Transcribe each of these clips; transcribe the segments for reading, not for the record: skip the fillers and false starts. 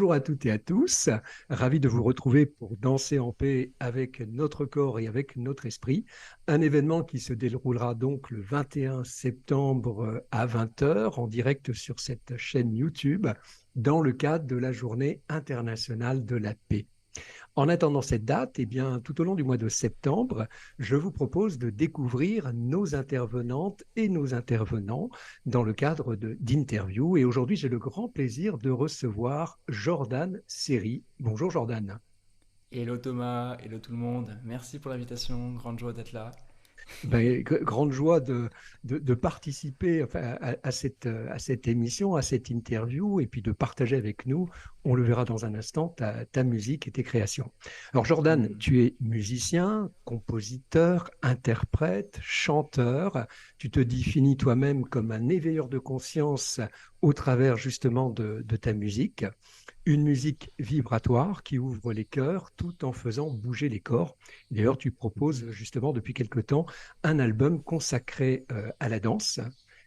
Bonjour à toutes et à tous, ravi de vous retrouver pour danser en paix avec notre corps et avec notre esprit. Un événement qui se déroulera donc le 21 septembre à 20 heures en direct sur cette chaîne YouTube dans le cadre de la Journée internationale de la paix. En attendant cette date, eh bien, tout au long du mois de septembre, je vous propose de découvrir nos intervenantes et nos intervenants dans le cadre d'interviews. Et aujourd'hui, j'ai le grand plaisir de recevoir Jordan Seri. Bonjour Jordan. Hello Thomas, hello tout le monde. Merci pour l'invitation, grande joie d'être là. Ben, grande joie de participer enfin, à cette émission, à cette interview, et puis de partager avec nous, on le verra dans un instant, ta musique et tes créations. Alors Jordan, Hmm. tu es musicien, compositeur, interprète, chanteur. Tu te définis toi-même comme un éveilleur de conscience au travers justement de ta musique. Une musique vibratoire qui ouvre les cœurs tout en faisant bouger les corps. D'ailleurs, tu proposes justement depuis quelque temps un album consacré à la danse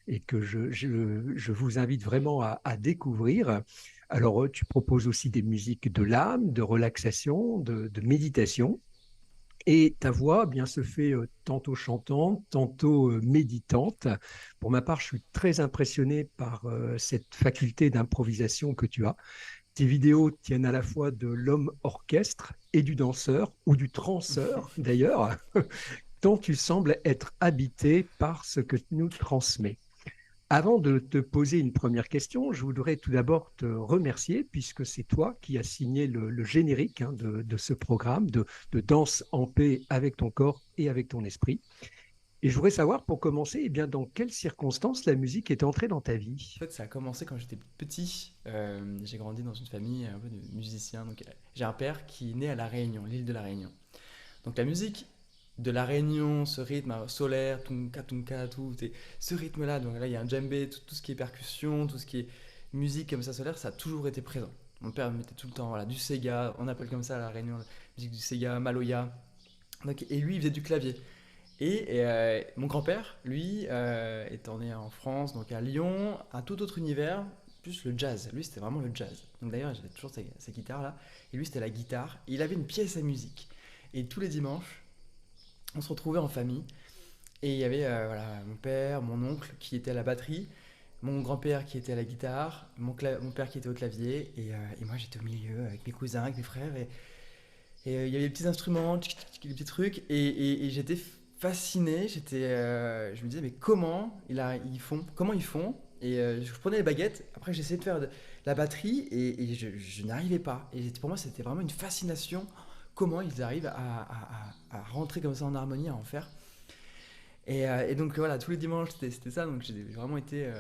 et que je vous invite vraiment à découvrir. Alors, tu proposes aussi des musiques de l'âme, de relaxation, de méditation. Et ta voix, eh bien, se fait tantôt chantante, tantôt méditante. Pour ma part, je suis très impressionné par cette faculté d'improvisation que tu as. Tes vidéos tiennent à la fois de l'homme orchestre et du danseur, ou du transeur d'ailleurs, tant tu sembles être habité par ce que tu nous transmets. Avant de te poser une première question, je voudrais tout d'abord te remercier puisque c'est toi qui as signé le générique de ce programme de danse en paix avec ton corps et avec ton esprit. Et je voudrais savoir, pour commencer, eh bien, dans quelles circonstances la musique est entrée dans ta vie. En fait, ça a commencé quand j'étais petit. J'ai grandi dans une famille un peu de musiciens. Donc, j'ai un père qui est né à La Réunion, l'île de La Réunion. Donc, la musique de La Réunion, ce rythme solaire, tunka, tout, ce rythme-là. Donc là, il y a un djembé, tout ce qui est percussion, tout ce qui est musique comme ça solaire, ça a toujours été présent. Mon père mettait tout le temps voilà, du Sega, on appelle comme ça à La Réunion, la musique du Sega, Maloya. Donc, et lui, il faisait du clavier. Et mon grand-père, lui, étant né en France, donc à Lyon, un tout autre univers, plus le jazz. Lui, c'était vraiment le jazz. Donc d'ailleurs, j'avais toujours ces guitares-là. Et lui, c'était la guitare. Et il avait une pièce à musique. Et tous les dimanches, on se retrouvait en famille. Et il y avait voilà, mon père, mon oncle qui était à la batterie, mon grand-père qui était à la guitare, mon père qui était au clavier. Et moi, j'étais au milieu avec mes cousins, avec mes frères. Et il y avait des petits instruments, des petits trucs, et j'étais fasciné. Je me disais, mais comment ils font? Je prenais les baguettes, après j'essayais de faire de la batterie, et je n'arrivais pas. Pour moi, c'était vraiment une fascination, comment ils arrivent à rentrer comme ça en harmonie, à en faire. Et donc voilà, tous les dimanches, c'était ça, donc j'ai vraiment été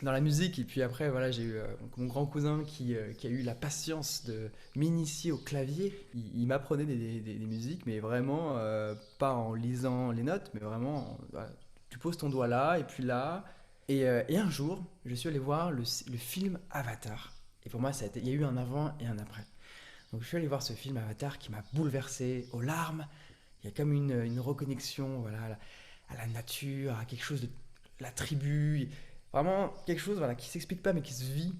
dans la musique. Et puis après, voilà, j'ai eu donc mon grand cousin qui a eu la patience de m'initier au clavier. Il m'apprenait des musiques, mais vraiment pas en lisant les notes, mais vraiment, voilà, tu poses ton doigt là, et puis là. Et un jour, je suis allé voir le film Avatar. Et pour moi, il y a eu un avant et un après. Donc je suis allé voir ce film Avatar qui m'a bouleversé aux larmes. Il y a comme une reconnexion voilà, à la nature, à quelque chose de la tribu. Vraiment quelque chose voilà, qui s'explique pas mais qui se vit.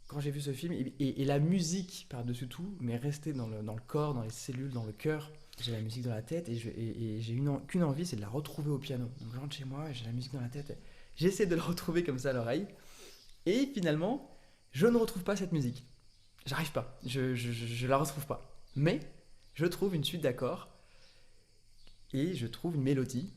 Quand j'ai vu ce film, et la musique par-dessus tout m'est restée dans le corps, dans les cellules, dans le cœur. J'ai la musique dans la tête et j'ai qu'une envie, c'est de la retrouver au piano. Donc je rentre chez moi, j'ai la musique dans la tête, j'essaie de la retrouver comme ça à l'oreille. Et finalement, je ne retrouve pas cette musique. J'arrive pas, je la retrouve pas. Mais je trouve une suite d'accords et je trouve une mélodie.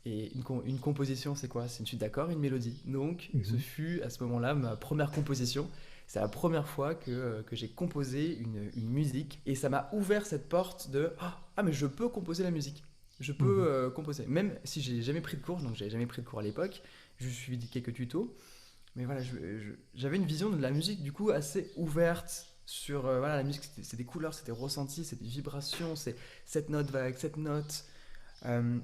Et une composition, c'est quoi? C'est une suite d'accords, une mélodie. Donc, ce Mhm. fut à ce moment-là ma première composition. C'est la première fois que j'ai composé une musique. Et ça m'a ouvert cette porte de ah, mais je peux composer la musique. Je peux Mhm. composer. Même si j'ai jamais pris de cours, donc j'avais jamais pris de cours à l'époque, j'ai suivi quelques tutos. Mais voilà, j'avais une vision de la musique du coup assez ouverte sur voilà, la musique, c'est des couleurs, c'est des ressentis, c'est des vibrations, c'est cette note va avec cette note. Euh,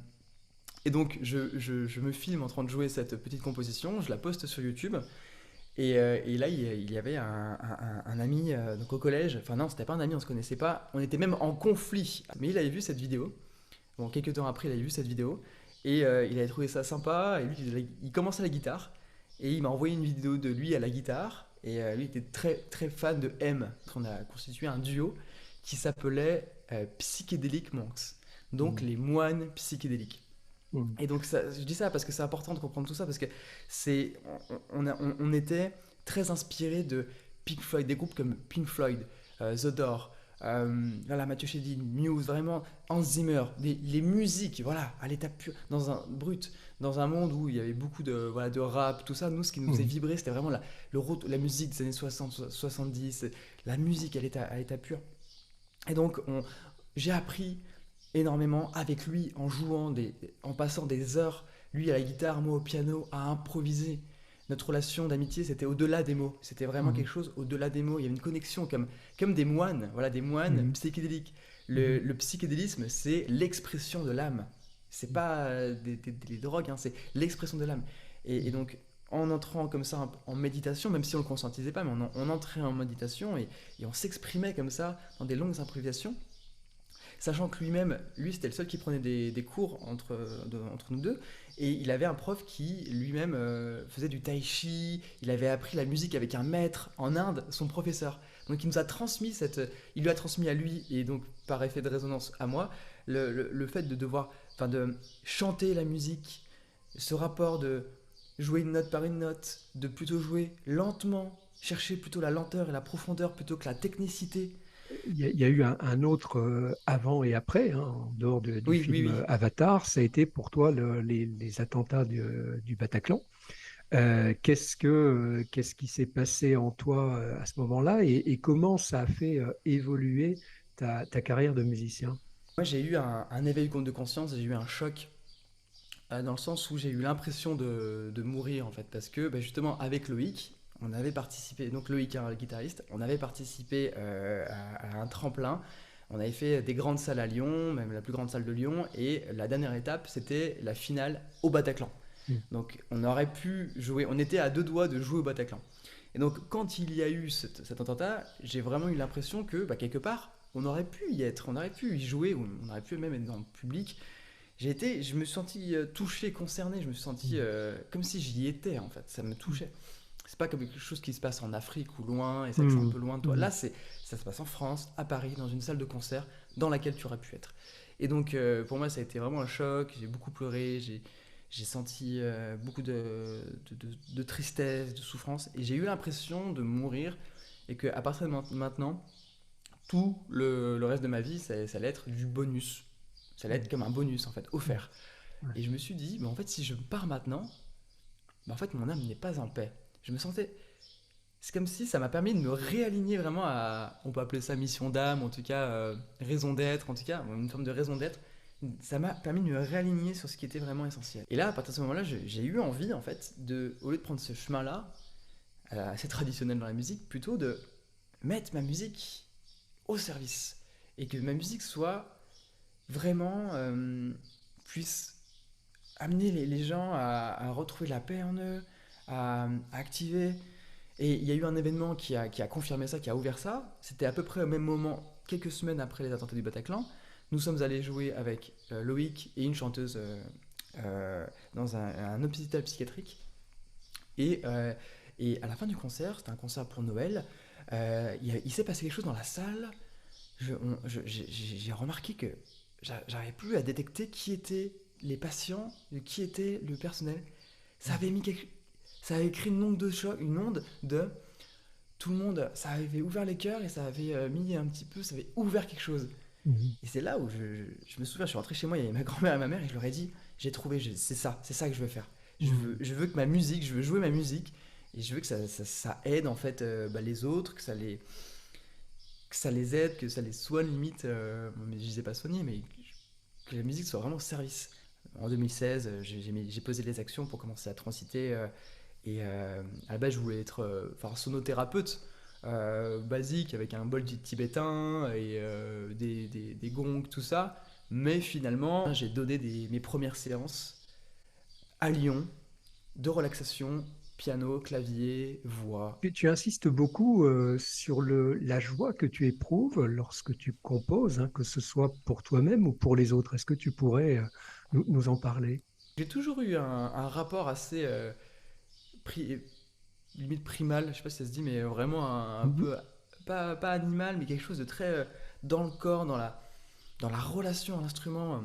et donc, je me filme en train de jouer cette petite composition, je la poste sur YouTube. Et là, il y avait un ami donc au collège. Enfin, non, c'était pas un ami, on se connaissait pas. On était même en conflit. Mais il avait vu cette vidéo. Bon, quelques temps après, il avait vu cette vidéo. Et il avait trouvé ça sympa. Et lui, il commençait la guitare. Et il m'a envoyé une vidéo de lui à la guitare. Et lui était très, très fan de M. On a constitué un duo qui s'appelait Psychedelic Monks, donc Mm. les moines psychédéliques. Mm. Et donc je dis ça parce que c'est important de comprendre tout ça, parce que c'est, on était très inspiré de Pink Floyd, des groupes comme Pink Floyd, The Door, voilà, Mathieu Chédid, Muse, vraiment, Hans Zimmer, les musiques, voilà, à l'état pur, dans un brut, dans un monde où il y avait beaucoup de, voilà, de rap, tout ça, nous, ce qui nous faisait Mm. vibrer, c'était vraiment la musique des années 60, 70, la musique à l'état pur. Et donc, j'ai appris énormément avec lui en jouant, en passant des heures, lui à la guitare, moi au piano, à improviser. Notre relation d'amitié, c'était au-delà des mots. C'était vraiment Mm. quelque chose au-delà des mots. Il y avait une connexion comme des moines, voilà, des moines Mm. psychédéliques. Mm. Le psychédélisme, c'est l'expression de l'âme. C'est pas des drogues, hein, c'est l'expression de l'âme. Et Mm. donc, en entrant comme ça en méditation, même si on ne le conscientisait pas, mais on entrait en méditation et on s'exprimait comme ça dans des longues improvisations. Sachant que lui-même, lui, c'était le seul qui prenait des cours entre nous deux. Et il avait un prof qui, lui-même, faisait du tai chi. Il avait appris la musique avec un maître en Inde, son professeur. Donc il nous a transmis il lui a transmis à lui, et donc par effet de résonance à moi, le fait de devoir, enfin de chanter la musique, ce rapport de jouer une note par une note, de plutôt jouer lentement, chercher plutôt la lenteur et la profondeur plutôt que la technicité. Il y a eu un autre avant et après, hein, en dehors du Oui, oui, film oui. Avatar, ça a été pour toi les attentats du Bataclan. Qu'est-ce qui s'est passé en toi à ce moment-là et comment ça a fait évoluer ta carrière de musicien? Moi, j'ai eu un éveil de conscience, j'ai eu un choc dans le sens où j'ai eu l'impression de mourir en fait, parce que bah, justement avec Loïc, on avait participé, donc Loïc, hein, le guitariste, on avait participé à un tremplin. On avait fait des grandes salles à Lyon, même la plus grande salle de Lyon, et la dernière étape, c'était la finale au Bataclan. Mm. Donc on aurait pu jouer, on était à deux doigts de jouer au Bataclan. Et donc quand il y a eu cet attentat, j'ai vraiment eu l'impression que bah, quelque part, on aurait pu y être, on aurait pu y jouer, ou on aurait pu même être dans le public. Je me suis senti touché, concerné, je me suis senti Mm. comme si j'y étais en fait, ça me touchait. C'est pas comme quelque chose qui se passe en Afrique ou loin, et c'est vrai que c'est un Mm. peu loin de toi. Mm. Là, ça se passe en France, à Paris, dans une salle de concert dans laquelle tu aurais pu être. Et donc, pour moi, ça a été vraiment un choc. J'ai beaucoup pleuré, j'ai senti beaucoup de tristesse, de souffrance, et j'ai eu l'impression de mourir, et qu'à partir de maintenant, tout le reste de ma vie, ça allait être du bonus. Ça allait être Mm. comme un bonus, en fait, Mm. offert. Ouais. Et je me suis dit, bah, en fait, si je pars maintenant, bah, en fait, mon âme n'est pas en paix. Je me sentais. C'est comme si ça m'a permis de me réaligner vraiment à. On peut appeler ça mission d'âme, en tout cas, raison d'être, en tout cas, une forme de raison d'être. Ça m'a permis de me réaligner sur ce qui était vraiment essentiel. Et là, à partir de ce moment-là, j'ai eu envie, en fait, au lieu de prendre ce chemin-là, assez traditionnel dans la musique, plutôt de mettre ma musique au service. Et que ma musique soit vraiment. Puisse amener les gens à retrouver la paix en eux, à activer. Et il y a eu un événement qui a confirmé ça, qui a ouvert ça. C'était à peu près au même moment, quelques semaines après les attentats du Bataclan. Nous sommes allés jouer avec Loïc et une chanteuse dans un hôpital psychiatrique. Et, euh, et à la fin du concert, c'était un concert pour Noël, il s'est passé quelque chose dans la salle. J'ai remarqué que j'arrivais plus à détecter qui étaient les patients, qui était le personnel. Ça avait mis quelque... Ça avait créé une onde de choc, une onde de tout le monde. Ça avait ouvert les cœurs et ça avait mis un petit peu, ça avait ouvert quelque chose. Mm. Et c'est là où je me souviens, je suis rentré chez moi, il y avait ma grand-mère et ma mère et je leur ai dit, j'ai trouvé, c'est ça que je veux faire. Mm. Je veux que ma musique, je veux jouer ma musique et je veux que ça aide en fait bah, les autres, que ça les aide, que ça les soigne limite. Mais je disais pas soigner, mais que la musique soit vraiment au service. En 2016, j'ai posé les actions pour commencer à transiter. À la base, je voulais être sonothérapeute basique avec un bol tibétain et des gongs, tout ça. Mais finalement, j'ai donné mes premières séances à Lyon de relaxation, piano, clavier, voix. Tu insistes beaucoup sur la joie que tu éprouves lorsque tu composes, hein, que ce soit pour toi-même ou pour les autres. Est-ce que tu pourrais nous en parler? J'ai toujours eu un rapport assez limite primal, je sais pas si ça se dit, mais vraiment un Mhm. peu, pas animal, mais quelque chose de très dans le corps, dans la relation à l'instrument.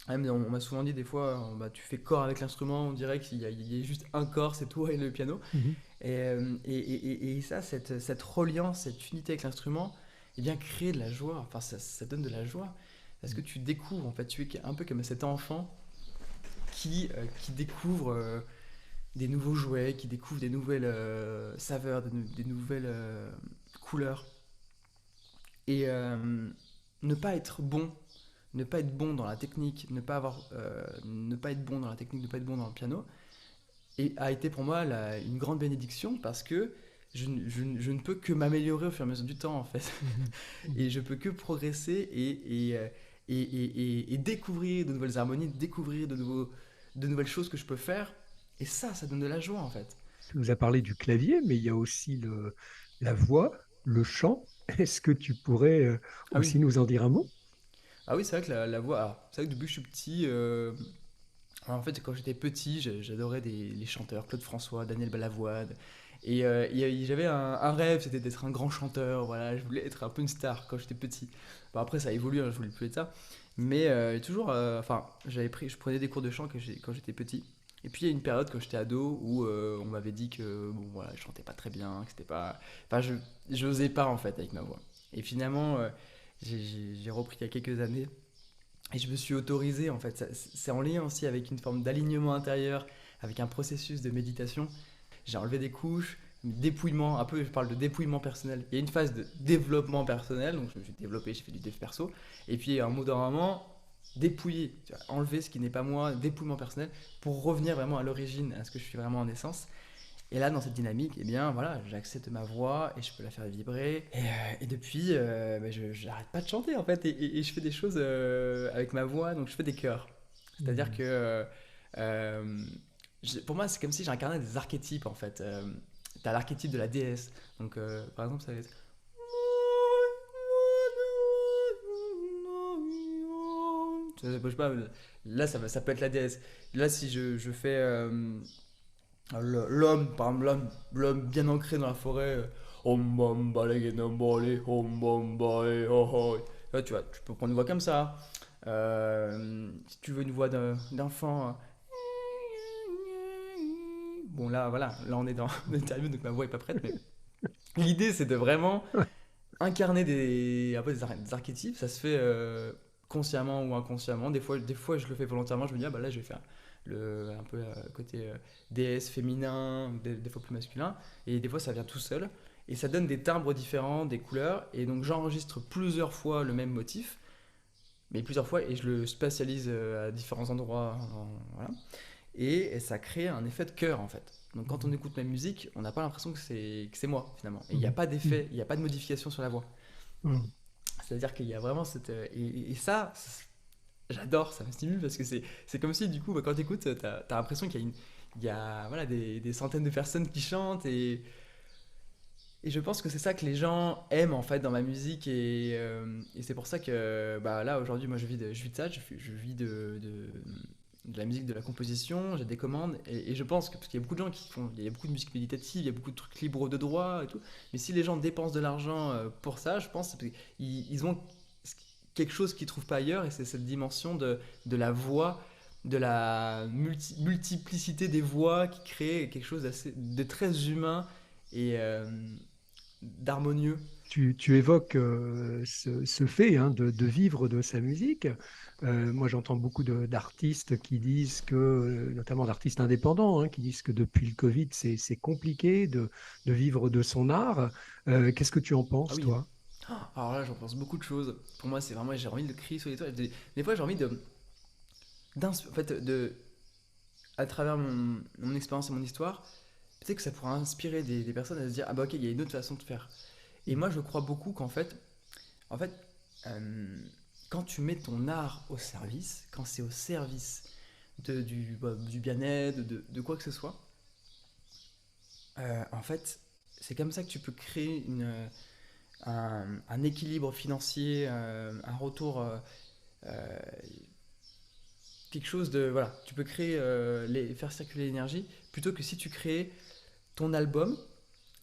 Même, on m'a souvent dit des fois, bah, tu fais corps avec l'instrument, on dirait qu'il y a juste un corps, c'est toi et le piano. Mhm. Et ça, cette reliance, cette unité avec l'instrument, eh bien, crée de la joie. Enfin, ça donne de la joie. Parce que tu découvres, en fait, tu es un peu comme cet enfant qui découvre des nouveaux jouets, qui découvre des nouvelles saveurs, des nouvelles couleurs. Et ne pas être bon, ne pas être bon dans la technique, ne pas être bon dans la technique, ne pas être bon dans le piano, et a été pour moi une grande bénédiction parce que je ne peux que m'améliorer au fur et à mesure du temps en fait. Mhm. Et Mhm. je peux que progresser et découvrir de nouvelles harmonies, découvrir de nouvelles choses que je peux faire. Et ça donne de la joie en fait. Tu nous as parlé du clavier, mais il y a aussi la voix, le chant. Est-ce que tu pourrais Ah oui, aussi nous en dire un mot? ah oui, c'est vrai que la voix. Alors, c'est vrai que depuis que je suis petit, en fait, quand j'étais petit, j'adorais les chanteurs, Claude François, Daniel Balavoine. J'avais un rêve, c'était d'être un grand chanteur. Voilà, je voulais être un peu une star quand j'étais petit. Bon, après, ça a évolué, hein, je voulais plus être ça. Mais toujours, enfin, je prenais des cours de chant quand j'étais petit. Et puis il y a une période quand j'étais ado où on m'avait dit que bon voilà, je chantais pas très bien, que c'était pas, enfin je n'osais pas en fait avec ma voix. Et finalement j'ai repris il y a quelques années et je me suis autorisé, en fait, c'est en lien aussi avec une forme d'alignement intérieur, avec un processus de méditation. J'ai enlevé des couches, dépouillement, un peu je parle de dépouillement personnel. Il y a une phase de développement personnel, donc je me suis développé, j'ai fait du dev perso. Et puis un mot d'un moment, dépouiller, tu vois, enlever ce qui n'est pas moi, dépouillement personnel, pour revenir vraiment à l'origine, à ce que je suis vraiment en essence. Et là, dans cette dynamique, eh bien, voilà, j'accepte ma voix et je peux la faire vibrer. Et depuis, bah, je n'arrête pas de chanter en fait. Et je fais des choses avec ma voix, donc je fais des chœurs. C'est-à-dire Mhm. que euh, pour moi, c'est comme si j'incarnais des archétypes en fait. T'as l'archétype de la déesse. Donc, par exemple, ça va être. Je sais pas, là, ça peut être la déesse. Là, si je fais. L'homme, par exemple, l'homme bien ancré dans la forêt. Om bam balege nam bale, om bam bale, oh oh. Là, tu peux prendre une voix comme ça. Si tu veux une voix d'enfant. Bon, là, voilà, là on est dans l'interview, donc ma voix est pas prête, mais l'idée c'est de vraiment incarner un peu des archétypes. Ça se fait consciemment ou inconsciemment. Des fois, je le fais volontairement. Je me dis, ah bah là, je vais faire un peu côté déesse féminin, des fois plus masculin. Et des fois, ça vient tout seul. Et ça donne des timbres différents, des couleurs. Et donc, j'enregistre plusieurs fois le même motif, mais plusieurs fois, et je le spatialise à différents endroits. Voilà. Et ça crée un effet de chœur, en fait. Donc, quand on Mhm. écoute ma musique, on n'a pas l'impression que c'est moi, finalement. Et il n'y a Mhm. pas Mhm. d'effet, il n'y a pas de modification sur la voix. Mhm. C'est-à-dire qu'il y a vraiment cette. Et ça, j'adore, ça me stimule parce que c'est comme si, du coup, bah, quand tu écoutes, tu as l'impression qu'il y a, il y a voilà, des centaines de personnes qui chantent. Et je pense que c'est ça que les gens aiment, en fait, dans ma musique. Et c'est pour ça que bah, là, aujourd'hui, moi, je vis de ça. Je vis de la musique, de la composition. J'ai des commandes. Et je pense que, parce qu'il y a beaucoup de gens qui font. Il y a beaucoup de musique méditative, il y a beaucoup de trucs libres de droit et tout. Mais si les gens dépensent de l'argent pour ça, je pense qu'ils ils ont quelque chose qu'ils ne trouvent pas ailleurs, et c'est cette dimension de la voix, de la multiplicité des voix qui crée quelque chose de très humain et d'harmonieux. Tu évoques ce fait hein, de vivre de sa musique. Moi, j'entends beaucoup d'artistes qui disent que, notamment d'artistes indépendants, hein, qui disent que depuis le Covid, c'est compliqué de vivre de son art. Qu'est-ce que tu en Ah penses, oui, toi? alors là j'en pense beaucoup de choses. Pour moi c'est vraiment, j'ai envie de crier sur les toits. Des fois j'ai envie en fait, à travers mon expérience et mon histoire, peut-être que ça pourra inspirer des personnes à se dire, ah bah ok, il y a une autre façon de faire. Et moi je crois beaucoup qu'en fait, en fait, euh, quand tu mets ton art au service, quand c'est au service du bien-être, de quoi que ce soit, en fait, c'est comme ça que tu peux créer un équilibre financier, un retour, euh, quelque chose de... Voilà, tu peux créer, faire circuler l'énergie, plutôt que si tu crées ton album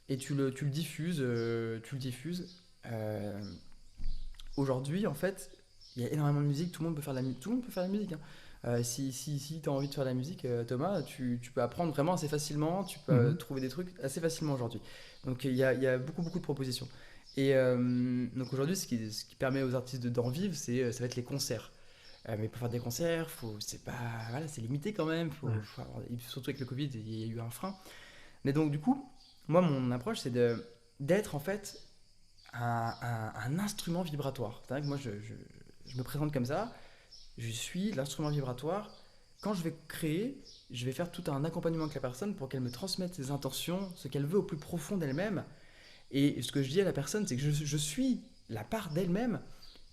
et tu le diffuses. Tu le diffuses. Euh, Aujourd'hui, en fait, il y a énormément de musique, tout le monde peut faire de tout le monde peut faire de la musique, hein. Si tu as envie de faire de la musique, Thomas, tu peux apprendre vraiment assez facilement, tu peux Mhm. trouver des trucs assez facilement aujourd'hui. Donc il y a beaucoup, beaucoup de propositions. Et donc aujourd'hui, ce qui permet aux artistes d'en vivre, ça va être les concerts. Mais pour faire des concerts, voilà, c'est limité quand même. Ouais. Surtout avec le Covid, il y a eu un frein. Mais donc du coup, moi, mon approche, c'est d'être en fait un instrument vibratoire. C'est vrai que moi, je me présente comme ça. Je suis l'instrument vibratoire. Quand je vais créer, je vais faire tout un accompagnement avec la personne pour qu'elle me transmette ses intentions, ce qu'elle veut au plus profond d'elle-même. Et ce que je dis à la personne, c'est que je suis la part d'elle-même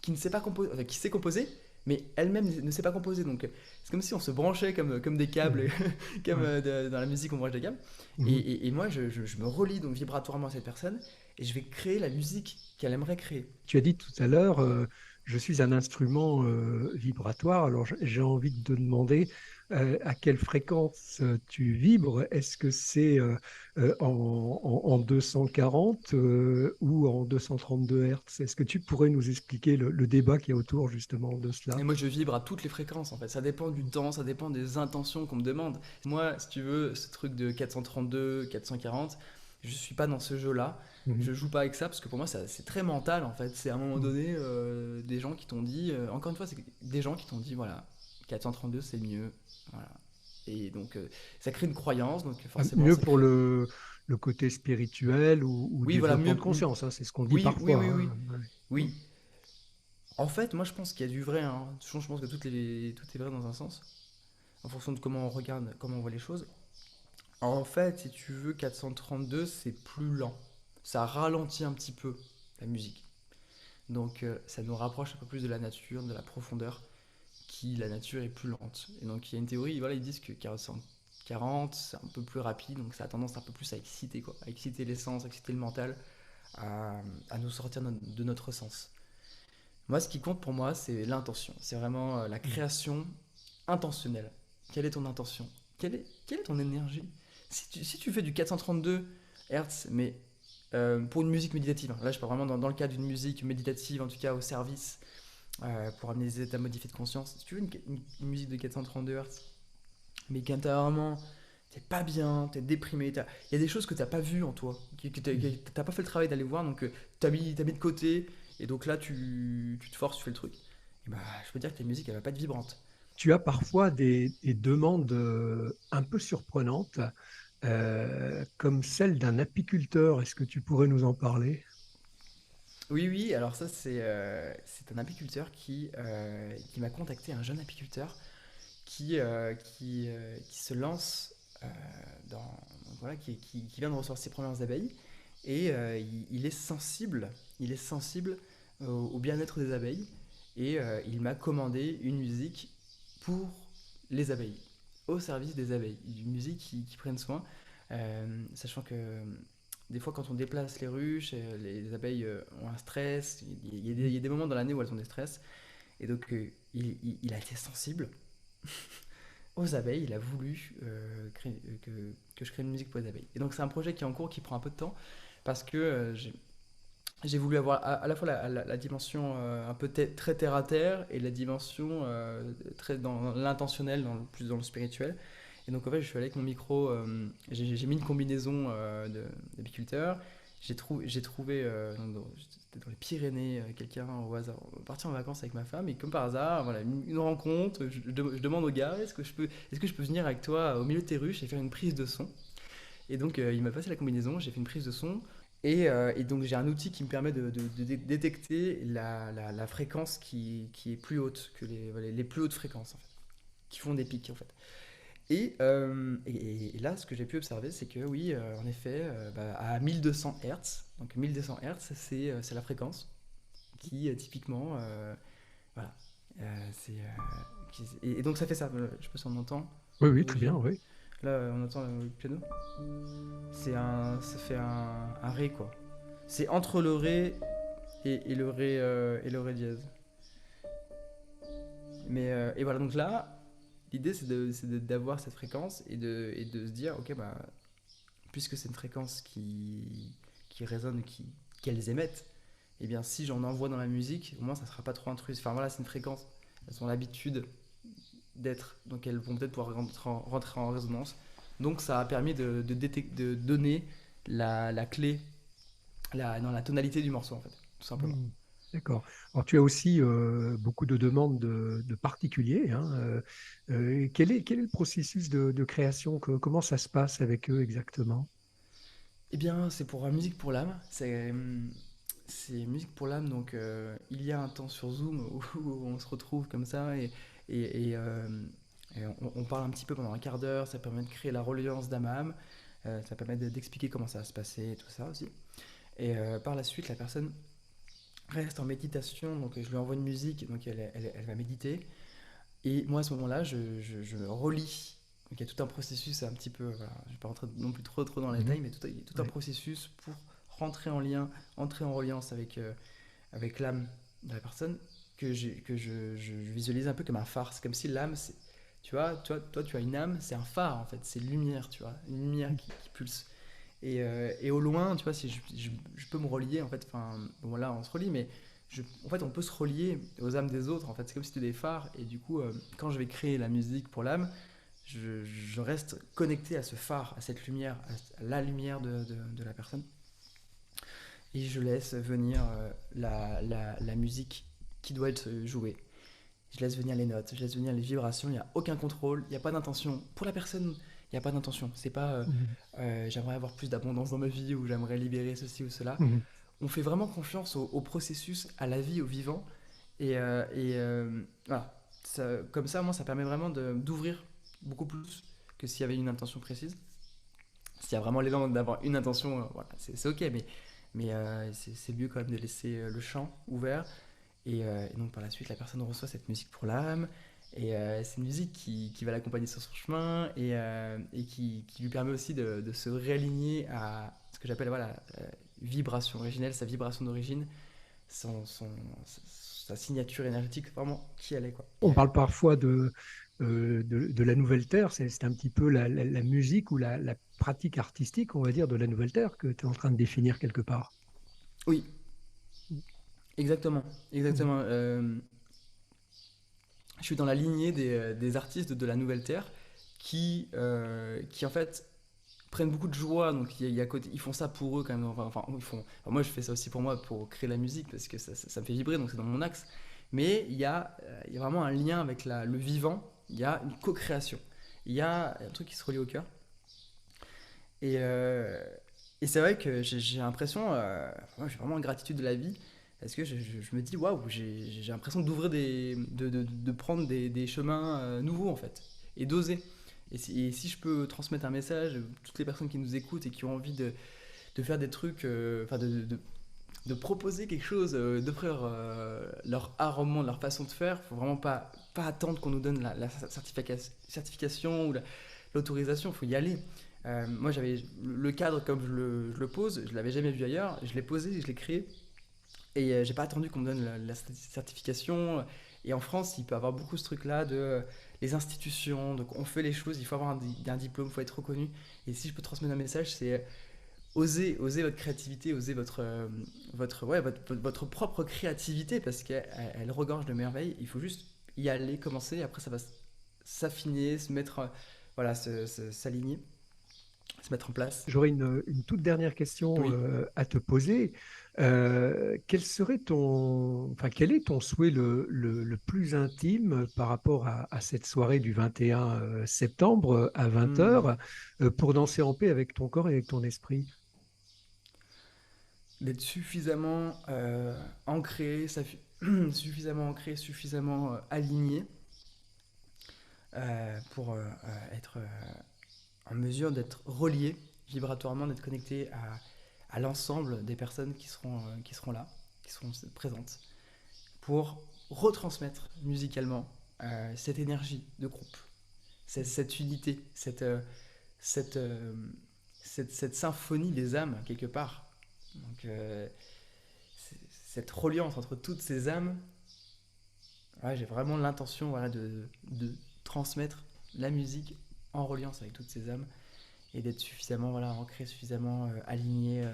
qui ne sait pas composer, enfin, qui sait composer, mais elle-même ne sait pas composer. Donc c'est comme si on se branchait comme des câbles, Mhm. comme Ouais. dans la musique on branche des câbles. Et, Mhm. et moi, je me relie donc vibratoirement à cette personne et je vais créer la musique qu'elle aimerait créer. Tu as dit tout à l'heure, je suis un instrument vibratoire. Alors j'ai envie de te demander à quelle fréquence tu vibres. Est-ce que c'est en 240 ou en 232 Hertz? Est-ce que tu pourrais nous expliquer le débat qu'il y a autour justement de Et cela? moi, je vibre à toutes les fréquences en fait. Ça dépend du temps, ça dépend des intentions qu'on me demande. Moi, si tu veux, ce truc de 432, 440, je suis pas dans ce jeu-là. Mhm. Je joue pas avec ça parce que pour moi, c'est très mental en fait. C'est à un moment Mhm. donné des gens qui t'ont dit, encore une fois, c'est des gens qui t'ont dit voilà, 432 c'est mieux. Voilà. Et donc, ça crée une croyance, donc forcément, Mieux ça pour crée. le côté spirituel ou Oui, voilà, développement mieux. de conscience, hein, c'est ce qu'on dit Oui, oui, parfois, oui, oui. hein. Ouais. Oui. En fait, moi, je pense qu'il y a du vrai, hein. Je pense que tout est vrai dans un sens, en fonction de comment on regarde, comment on voit les choses. En fait, si tu veux, 432, c'est plus lent. Ça ralentit un petit peu la musique. Donc, ça nous rapproche un peu plus de la nature, de la profondeur, qui la nature est plus lente. Et donc, il y a une théorie, voilà, ils disent que 440, c'est un peu plus rapide, donc ça a tendance un peu plus à exciter, quoi, à exciter l'essence, à exciter le mental, à nous sortir de notre sens. Moi, ce qui compte pour moi, c'est l'intention. C'est vraiment la Mm. création intentionnelle. Quelle est ton intention? Quelle est ton énergie? Si tu fais du 432 Hertz, mais pour une musique méditative, hein, là je parle vraiment dans le cadre d'une musique méditative, en tout cas au service, pour amener des états modifiés de conscience. Si tu veux une musique de 432 Hertz, mais qu'intérieurement, t'es pas bien, t'es déprimé, il y a des choses que t'as pas vues en toi, que Mm. t'as pas fait le travail d'aller voir, donc t'as mis de côté, et donc là tu te forces, tu fais le truc. Et bah, je peux dire que ta musique elle va pas être vibrante. Tu as parfois des demandes un peu surprenantes, comme celle d'un apiculteur. Est-ce que tu pourrais nous en parler? Oui, oui, alors ça c'est un apiculteur qui m'a contacté, un jeune apiculteur qui se lance dans, voilà, qui vient de recevoir ses premières abeilles et il est sensible, au bien-être des abeilles et il m'a commandé une musique pour les abeilles, au service des abeilles, une musique qui prenne soin, sachant que des fois quand on déplace les ruches, les abeilles ont un stress, il y a des moments dans l'année où elles ont des stress et donc il a été sensible aux abeilles, il a voulu que je crée une musique pour les abeilles. Et donc c'est un projet qui est en cours, qui prend un peu de temps, parce que j'ai voulu avoir à la fois la dimension un peu très terre à terre et la dimension très dans l'intentionnel, plus dans le spirituel. Et donc en fait je suis allé avec mon micro, j'ai mis une combinaison d'apiculteur. J'ai trouvé j'étais dans les Pyrénées, quelqu'un au hasard, parti en vacances avec ma femme et comme par hasard, voilà, une rencontre, je demande au gars, est-ce que je peux venir avec toi au milieu de tes ruches et faire une prise de son. Et donc il m'a passé la combinaison, j'ai fait une prise de son et donc j'ai un outil qui me permet de détecter la fréquence qui est plus haute que voilà, les plus hautes fréquences en fait, qui font des pics en fait. Et là, ce que j'ai pu observer, c'est que oui, en effet, bah, à 1200 Hz, donc 1200 Hz, c'est la fréquence qui, typiquement, voilà, c'est, et donc ça fait ça, je sais pas si on entend Oui, oui, très bien, l'origine. oui. Là, on entend le piano. Ça fait un ré, quoi. C'est entre le ré et le ré dièse. Et voilà, donc là, l'idée c'est d'avoir cette fréquence et de se dire, ok, bah, puisque c'est une fréquence qui résonne, qu'elles émettent, et bien si j'en envoie dans la musique, au moins ça ne sera pas trop intrusif. Enfin voilà, c'est une fréquence, elles ont l'habitude d'être, donc elles vont peut-être pouvoir rentrer en résonance. Donc ça a permis de donner la clé, dans la tonalité du morceau en fait, tout simplement. Hmm, d'accord. Alors, tu as aussi beaucoup de demandes de particuliers, hein. Quel est le processus de création? Comment ça se passe avec eux exactement? Eh bien, c'est pour musique pour l'âme. C'est musique pour l'âme, donc il y a un temps sur Zoom où on se retrouve comme ça et on parle un petit peu pendant un quart d'heure. Ça permet de créer la reliance d'âme à âme. Ça permet d'expliquer comment ça va se passer et tout ça aussi. Et par la suite, la personne reste en méditation, donc je lui envoie une musique, donc elle va méditer. Et moi, à ce moment-là, je relis. Donc il y a tout un processus un petit peu, voilà, je ne vais pas rentrer non plus trop dans les Mhm. détails, mais il y a tout un Ouais. processus pour rentrer en lien, entrer en reliance avec l'âme de la personne que je visualise un peu comme un phare. C'est comme si l'âme, tu vois, toi, tu as une âme, c'est un phare en fait, c'est une lumière, tu vois, une lumière qui pulse. Et au loin, tu vois, si je peux me relier, en fait, enfin, bon là on se relie, mais en fait on peut se relier aux âmes des autres, en fait, c'est comme si c'était des phares, et du coup, quand je vais créer la musique pour l'âme, je reste connecté à ce phare, à cette lumière, à la lumière de la personne, et je laisse venir la musique qui doit être jouée. Je laisse venir les notes, je laisse venir les vibrations, il n'y a aucun contrôle, il n'y a pas d'intention. Pour la personne, il n'y a pas d'intention. C'est pas Mhm. j'aimerais avoir plus d'abondance dans ma vie ou j'aimerais libérer ceci ou cela. Mhm. On fait vraiment confiance au processus, à la vie, au vivant. Voilà. Comme ça, moi, ça permet vraiment d'ouvrir beaucoup plus que s'il y avait une intention précise. S'il y a vraiment l'élan d'avoir une intention, voilà, c'est ok, mais c'est mieux quand même de laisser le champ ouvert et donc par la suite, la personne reçoit cette musique pour l'âme. Et c'est une musique qui va l'accompagner sur son chemin et qui lui permet aussi de se réaligner à ce que j'appelle voilà, vibration originelle, sa vibration d'origine, sa signature énergétique, vraiment qui elle est. Quoi. On parle parfois de la nouvelle terre, c'est un petit peu la musique ou la pratique artistique, on va dire, de la nouvelle terre que tu es en train de définir quelque part. Oui, exactement. Mhm. Exactement. Je suis dans la lignée des artistes de la Nouvelle Terre qui en fait prennent beaucoup de joie. Donc ils font ça pour eux quand même. Moi je fais ça aussi pour moi pour créer la musique parce que ça me fait vibrer, donc c'est dans mon axe. Mais il y a vraiment un lien avec le vivant. Il y a une co-création. Il y a un truc qui se relie au cœur. Et, euh, et c'est vrai que j'ai l'impression, moi j'ai vraiment une gratitude de la vie, parce que je me dis, waouh, j'ai l'impression de prendre des chemins nouveaux en fait, et d'oser. Et si je peux transmettre un message à toutes les personnes qui nous écoutent et qui ont envie de faire des trucs, enfin de proposer quelque chose, d'offrir leur art au monde, leur façon de faire, faut vraiment pas attendre qu'on nous donne la certification ou l'autorisation, il faut y aller. Moi, j'avais le cadre comme je le pose, je l'avais jamais vu ailleurs, je l'ai posé, je l'ai créé, et j'ai pas attendu qu'on me donne la certification. Et en France, il peut y avoir beaucoup ce truc-là de les institutions, donc on fait les choses, il faut avoir un diplôme, il faut être reconnu. Et si je peux transmettre un message, c'est oser votre créativité, oser votre propre créativité, parce qu'elle regorge de merveilles. Il faut juste y aller, commencer, et après ça va s'affiner, se mettre, voilà, s'aligner, se mettre en place. J'aurais une toute dernière question Oui. à te poser. Quel est ton souhait le plus intime par rapport à cette soirée du 21 septembre à 20 Hmm. heures pour danser en paix avec ton corps et avec ton esprit? D'être suffisamment ancré, suffisamment ancré, suffisamment aligné pour être en mesure d'être relié vibratoirement, d'être connecté à l'ensemble des personnes qui seront là, qui seront présentes, pour retransmettre musicalement cette énergie de groupe, cette unité, cette, euh, cette symphonie des âmes, quelque part. Donc, cette reliance entre toutes ces âmes, ouais, j'ai vraiment l'intention voilà, de transmettre la musique en reliance avec toutes ces âmes et d'être suffisamment voilà, ancré, suffisamment aligné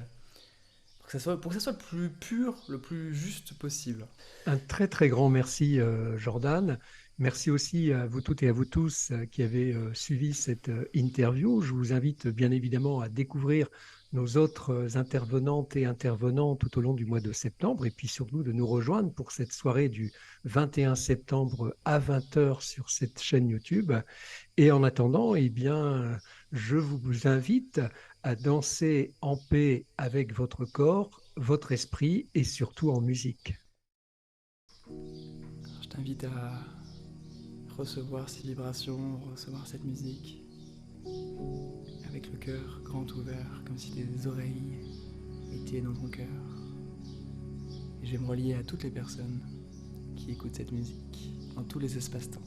pour que ça soit le plus pur, le plus juste possible. Un très très grand merci Jordan. Merci aussi à vous toutes et à vous tous qui avez suivi cette interview. Je vous invite bien évidemment à découvrir nos autres intervenantes et intervenants tout au long du mois de septembre et puis surtout de nous rejoindre pour cette soirée du 21 septembre à 20 heures sur cette chaîne YouTube. Et en attendant, eh bien, je vous invite à danser en paix avec votre corps, votre esprit et surtout en musique. Alors, je t'invite à recevoir ces vibrations, recevoir cette musique avec le cœur grand ouvert, comme si tes oreilles étaient dans ton cœur. Et je vais me relier à toutes les personnes qui écoutent cette musique, dans tous les espaces-temps.